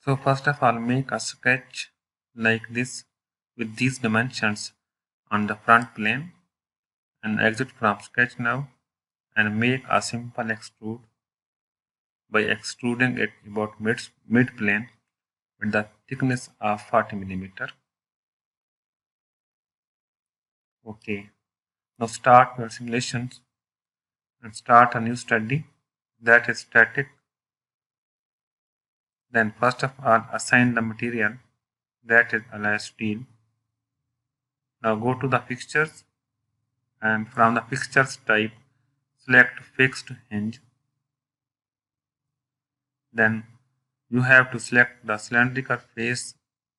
So first of all, make a sketch like this with these dimensions on the front plane and exit from sketch now and make a simple extrude by extruding it about mid plane with the thickness of 40 millimeter. Okay, now start your simulations and start a new study that is static. Then first of all, assign the material that is alloy steel. Now go to the fixtures and from the fixtures type select fixed hinge. Then you have to select the cylindrical face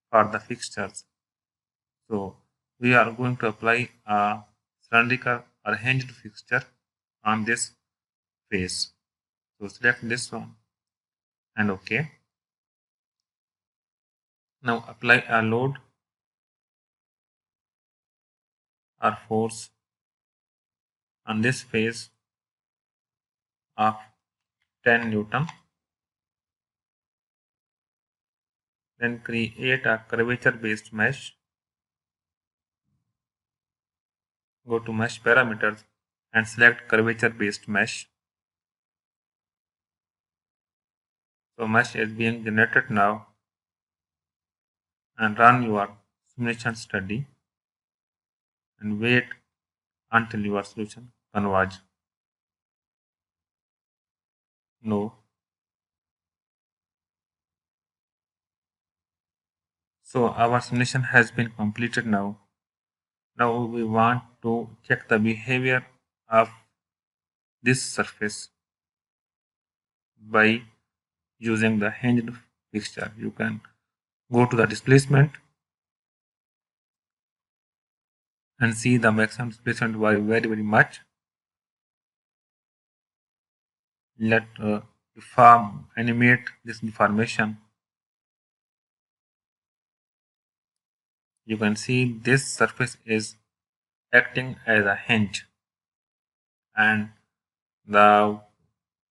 for the fixtures. So we are going to apply a cylindrical or hinged fixture on this face. So select this one and OK. Now apply a load or force on this face of 10 Newton. Then create a curvature based mesh. Go to mesh parameters and select curvature based mesh. So mesh is being generated now and run your simulation study and wait until your solution converge. No. So our simulation has been completed now. Now we want to check the behavior of this surface by using the hinged fixture. You can go to the displacement and see the maximum displacement very much. Let animate this deformation. You can see this surface is acting as a hinge and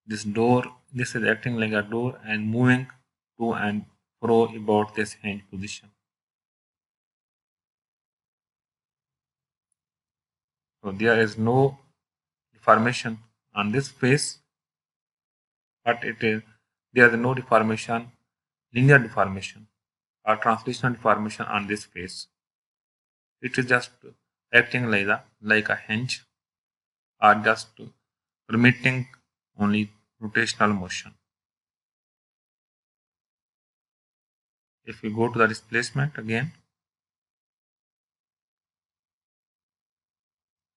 this is acting like a door and moving to and fro about this hinge position. So there is no deformation on this face, but there is no deformation, linear deformation or translational deformation on this face. It is just acting like a hinge or just permitting only rotational motion. If we go to the displacement again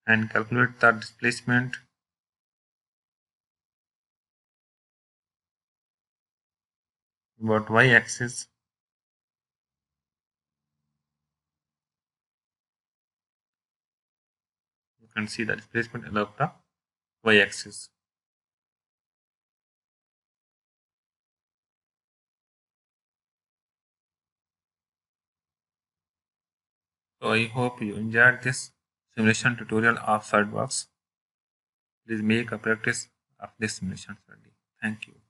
and calculate the displacement about y-axis, you can see the displacement along the y-axis. So I hope you enjoyed this simulation tutorial of SOLIDWORKS. Please make a practice of this simulation study. Thank you.